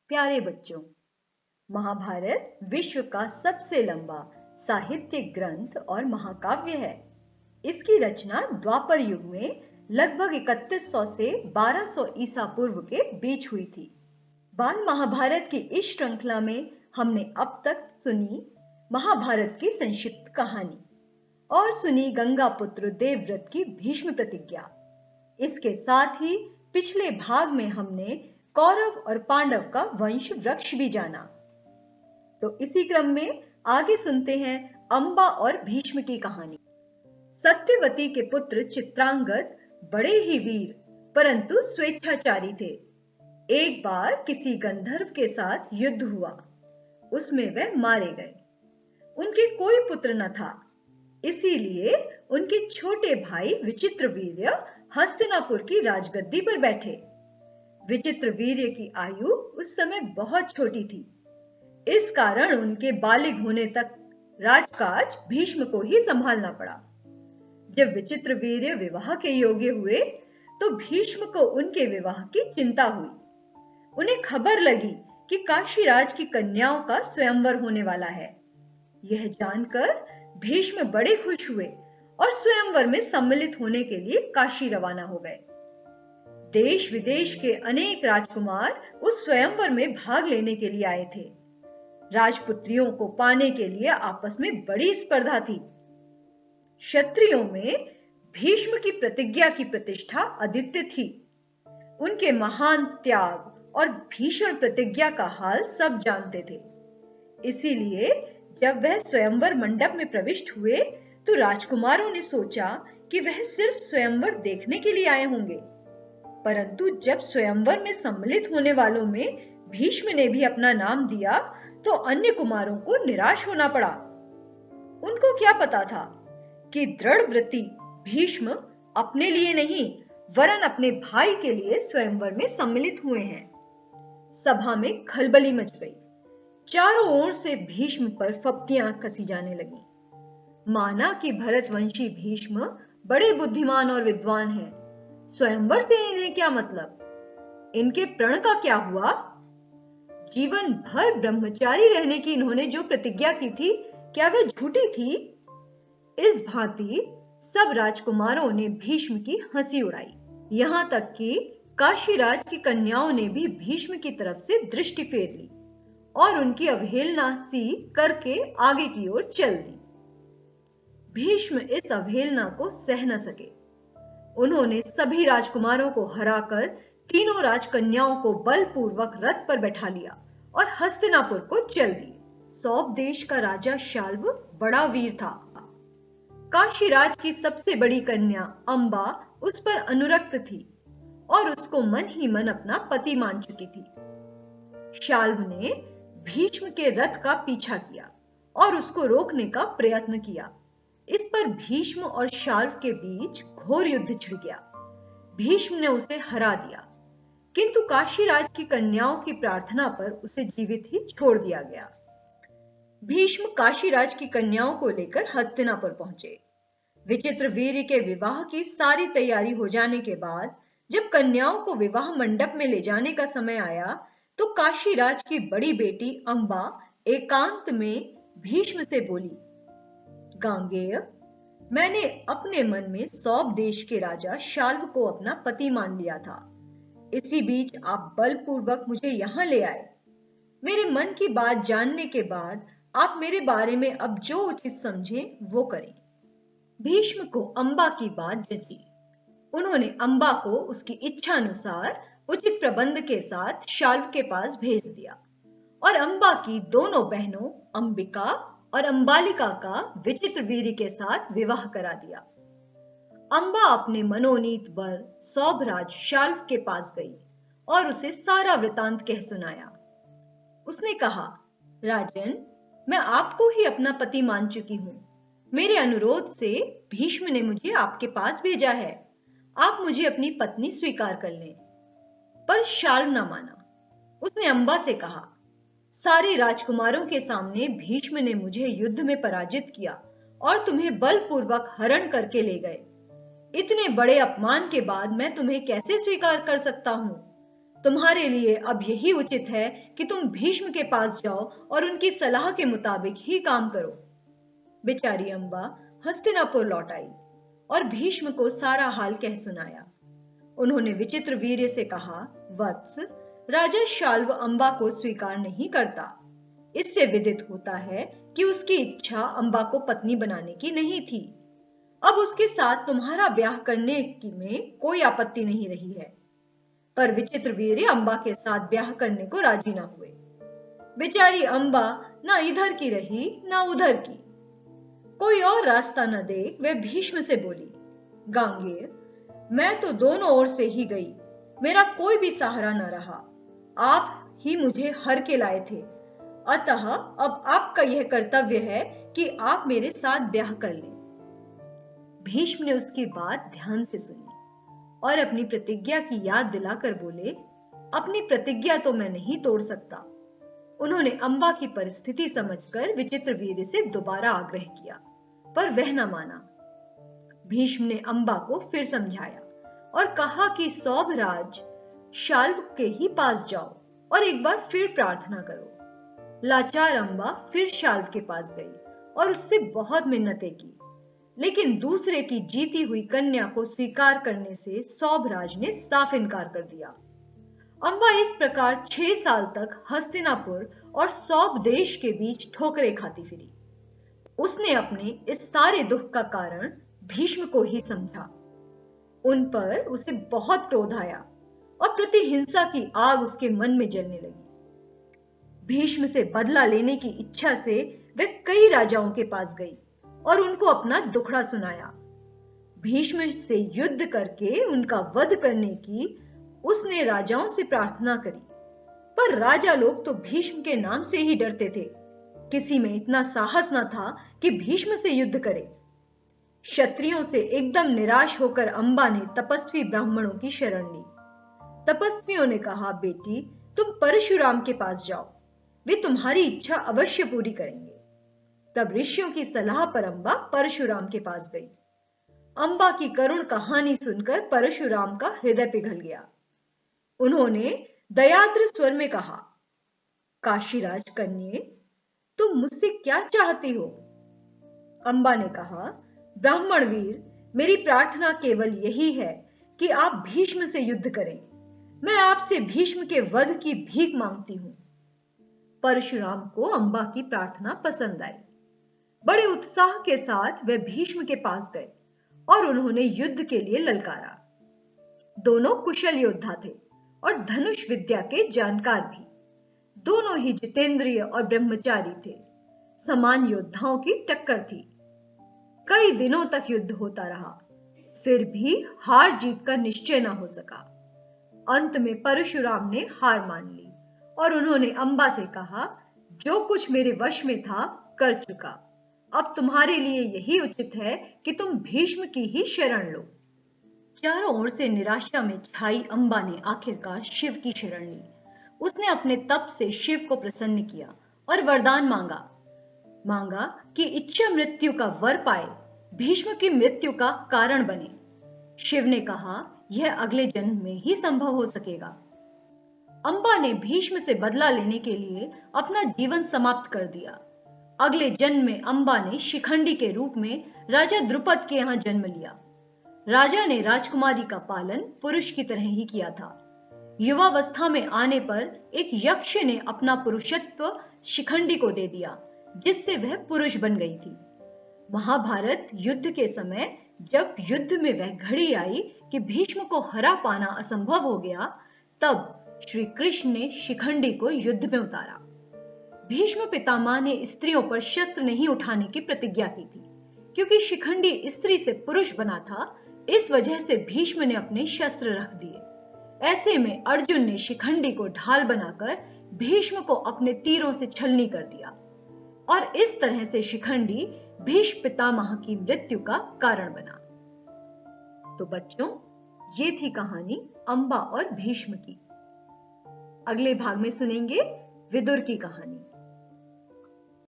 प्यारे बच्चों, महाभारत विश्व का सबसे लंबा साहित्यिक ग्रंथ और महाकाव्य है। इसकी रचना द्वापर युग में लगभग 3100 से 1200 ईसा पूर्व के बीच हुई थी। बाल महाभारत की इस श्रृंखला में हमने अब तक सुनी महाभारत की संक्षिप्त कहानी और सुनी गंगा पुत्र देवव्रत की भीष्म प्रतिज्ञा। इसके साथ ही पिछले भाग में हमने कौरव और पांडव का वंश वृक्ष भी जाना। तो इसी क्रम में आगे सुनते हैं अंबा और भीष्म की कहानी। सत्यवती के पुत्र चित्रांगद बड़े ही वीर परंतु स्वेच्छाचारी थे। एक बार किसी गंधर्व के साथ युद्ध हुआ, उसमें वह मारे गए। उनके कोई पुत्र न था, इसीलिए उनके छोटे भाई विचित्रवीर्य हस्तिनापुर की राजगद्दी पर बैठे। विचित्रवीर्य की आयु उस समय बहुत छोटी थी, इस कारण उनके बालिग होने तक राजकाज भीष्म को ही संभालना पड़ा। जब विचित्रवीर्य विवाह के योग्य हुए तो भीष्म को उनके विवाह की चिंता हुई। उन्हें खबर लगी कि काशीराज की कन्याओं का स्वयंवर होने वाला है। यह जानकर भीष्म बड़े खुश हुए और स्वयंवर में सम्मिलित होने के लिए काशी रवाना हो गए। देश विदेश के अनेक राजकुमार उस स्वयंवर में भाग लेने के लिए आए थे। राजपुत्रियों को पाने के लिए आपस में बड़ी स्पर्धा थी। क्षत्रियों में भीष्म की प्रतिज्ञा की प्रतिष्ठा अद्वितीय थी। उनके महान त्याग और भीषण प्रतिज्ञा का हाल सब जानते थे। इसीलिए जब वह स्वयंवर मंडप में प्रविष्ट हुए तो राजकुमारों ने सोचा कि वह सिर्फ स्वयंवर देखने के लिए आए होंगे, परंतु जब स्वयंवर में सम्मिलित होने वालों में भीष्म ने भी अपना नाम दिया तो अन्य कुमारों को निराश होना पड़ा। उनको क्या पता था कि दृढ़व्रती भीष्म अपने लिए नहीं वरन अपने भाई के लिए स्वयंवर में सम्मिलित हुए हैं। सभा में खलबली मच गई। चारों ओर से भीष्म पर फप्तियां कसी जाने लगी। माना कि भरतवंशी भीष्म बड़े बुद्धिमान और विद्वान हैं, स्वयंवर से इन्हें क्या मतलब? इनके प्रण का क्या हुआ? जीवन भर ब्रह्मचारी रहने की इन्होंने जो प्रतिज्ञा की थी, क्या वह झूठी थी? इस भांति सब राजकुमारों ने भीष्म की हंसी उड़ाई। यहां तक कि काशीराज की कन्याओं ने भी भीष्म की तरफ से दृष्टि फेर ली और उनकी अवहेलना सी करके आगे की ओर चल दी। भीष्म इस अवहेलना को सह न सके। उन्होंने सभी राजकुमारों को हराकर तीनों राजकन्याओं को बलपूर्वक रथ पर बैठा लिया और हस्तिनापुर को चल दी। सौप देश का राजा शाल्व बड़ा वीर था। काशीराज की सबसे बड़ी कन्या अंबा उस पर अनुरक्त थी और उसको मन ही मन अपना पति मान चुकी थी। शाल्व ने भीष्म के रथ का पीछा किया और उसको रोकने का प्रयत्न किया। इस पर भीष्म और शाल्व के बीच घोर युद्ध छिड़ गया। भीष्म ने उसे हरा दिया, किंतु काशीराज की कन्याओं की प्रार्थना पर उसे जीवित ही छोड़ दिया गया। भीष्म काशीराज की कन्याओं को लेकर हस्तिनापुर पहुंचे। विचित्रवीर्य के विवाह की सारी तैयारी हो जाने के बाद जब कन्याओं को विवाह मंडप में ले जाने का समय आया तो काशीराज की बड़ी बेटी अंबा एकांत में भीष्म से बोली, गांगेय, मैंने अपने मन में सौप देश के राजा शाल्व को अपना पति मान लिया था। इसी बीच आप बलपूर्वक मुझे यहां ले आए। मेरे मन की बात जानने के बाद आप मेरे बारे में अब जो उचित समझें वो करें। भीष्म को अंबा की बात जची। उन्होंने अंबा को उसकी इच्छा अनुसार उचित प्रबंध के साथ शाल्व के पास भेज दिया और अंबा की दोनों बहनों अंबिका और अंबालिका का विचित्रवीर्य के साथ विवाह करा दिया। अंबा अपने मनोनीत वर सौभराज शाल्व के पास गई और उसे सारा वृतांत कह सुनाया। उसने कहा, राजन, मैं आपको ही अपना पति मान चुकी हूं। मेरे अनुरोध से भीष्म ने मुझे आपके पास भेजा है। आप मुझे अपनी पत्नी स्वीकार कर लें। पर शाल्व न माना। उसने अंबा से कहा, सारे राजकुमारों के सामने भीष्म ने मुझे युद्ध में पराजित किया और तुम्हें बलपूर्वक हरण करके ले गए। इतने बड़े अपमान के बाद मैं तुम्हें कैसे स्वीकार कर सकता हूं? तुम्हारे लिए अब यही उचित है कि तुम भीष्म के पास जाओ और उनकी सलाह के मुताबिक ही काम करो। बेचारी अम्बा हस्तिनापुर लौट आई और भीष्म को सारा हाल कह सुनाया। उन्होंने विचित्रवीर्य से कहा, वत्स, राजा शाल्व अम्बा को स्वीकार नहीं करता। इससे विदित होता है कि उसकी इच्छा अम्बा को पत्नी बनाने की नहीं थी। अब उसके साथ तुम्हारा ब्याह करने की में कोई आपत्ति नहीं रही है। पर विचित्रवीर्य अम्बा के साथ ब्याह करने को राजी ना हुए। बेचारी अम्बा ना इधर की रही ना उधर की। कोई और रास्ता न देख वे भीष्म से बोली, गांगेय, मैं तो दोनों ओर से ही गई, मेरा कोई भी सहारा न रहा। आप ही मुझे हर के लाए थे, अतः अब आपका यह कर्तव्य है कि आप मेरे साथ ब्याह कर लें। भीष्म ने उसकी बात ध्यान से सुनी और अपनी प्रतिज्ञा की याद दिलाकर बोले, अपनी प्रतिज्ञा तो मैं नहीं तोड़ सकता। उन्होंने अम्बा की परिस्थिति समझकर विचित्रवीर्य से दोबारा आग्रह किया, पर वह न माना। भीष्म ने अम्बा को फिर समझाया और कहा कि सौभराज शाल्व के ही पास जाओ और एक बार फिर प्रार्थना करो। लाचार अम्बा फिर शाल्व के पास गई और उससे बहुत मिन्नतें की, लेकिन दूसरे की जीती हुई कन्या को स्वीकार करने से सौभराज ने साफ इनकार कर दिया। अम्बा इस प्रकार 6 साल तक हस्तिनापुर और सौभ देश के बीच ठोकरें खाती फिरी। उसने अपने इस सारे दुख का कारण भीष्म को ही समझा। उन पर उसे बहुत क्रोध आया और प्रतिहिंसा की आग उसके मन में जलने लगी। भीष्म से बदला लेने की इच्छा से वह कई राजाओं के पास गई और उनको अपना दुखड़ा सुनाया। भीष्म से युद्ध करके उनका वध करने की उसने राजाओं से प्रार्थना करी, पर राजा लोग तो भीष्म के नाम से ही डरते थे। किसी में इतना साहस न था कि भीष्म से युद्ध करे। क्षत्रियों से एकदम निराश होकर अम्बा ने तपस्वी ब्राह्मणों की शरण ली। तपस्वियों ने कहा, बेटी, तुम परशुराम के पास जाओ, वे तुम्हारी इच्छा अवश्य पूरी करेंगे। तब ऋषियों की सलाह पर अम्बा परशुराम के पास गई। अम्बा की करुण कहानी सुनकर परशुराम का हृदय पिघल गया। उन्होंने दयाद्र स्वर में कहा, काशीराज कन्ये, तुम मुझसे क्या चाहती हो? अम्बा ने कहा, ब्राह्मण वीर, मेरी प्रार्थना केवल यही है कि आप भीष्म से युद्ध करें। मैं आपसे भीष्म के वध की भीख मांगती हूं। परशुराम को अम्बा की प्रार्थना पसंद आई। बड़े उत्साह के साथ वे भीष्म के पास गए और उन्होंने युद्ध के लिए ललकारा। दोनों कुशल योद्धा थे और धनुष विद्या के जानकार भी। दोनों ही जितेंद्रिय और ब्रह्मचारी थे। समान योद्धाओं की टक्कर थी। कई दिनों तक युद्ध होता रहा, फिर भी हार जीत का निश्चय न हो सका। अंत में परशुराम ने हार मान ली और उन्होंने अम्बा से कहा, जो कुछ मेरे वश में था कर चुका, अब तुम्हारे लिए यही उचित है कि तुम भीष्म की ही शरण लो। चारों ओर से निराशा में छाई अम्बा ने आखिरकार शिव की शरण ली। उसने अपने तप से शिव को प्रसन्न किया और वरदान मांगा कि इच्छा मृत्यु का वर पाए, भीष्म की मृत्यु का कारण बने। शिव ने कहा, यह अगले जन्म में ही संभव हो सकेगा। अम्बा ने भीष्म से बदला लेने के लिए अपना जीवन समाप्त कर दिया। अगले जन्म में अम्बा ने शिखंडी के रूप में राजा द्रुपद के यहाँ जन्म लिया। राजा ने राजकुमारी का पालन पुरुष की तरह ही किया था। युवावस्था में आने पर एक यक्ष ने अपना पुरुषत्व शिखंडी को दे दिया, जिससे वह पुरुष बन गई थी। महाभारत युद्ध के समय जब युद्ध में वह घड़ी आई कि भीष्म को हरा पाना असंभव हो गया, तब श्री कृष्ण ने शिखंडी को युद्ध में उतारा। भीष्म पितामह ने स्त्रियों पर शस्त्र नहीं उठाने की प्रतिज्ञा की थी, क्योंकि शिखंडी स्त्री से पुरुष बना था। इस वजह से भीष्म ने अपने शस्त्र रख दिए। ऐसे में अर्जुन ने शिखंडी को ढाल बनाकर भीष्म को अपने तीरों से छलनी कर दिया और इस तरह से शिखंडी भीष्म पितामह की मृत्यु का कारण बना। तो बच्चों, ये थी कहानी अम्बा और भीष्म की। अगले भाग में सुनेंगे विदुर की कहानी।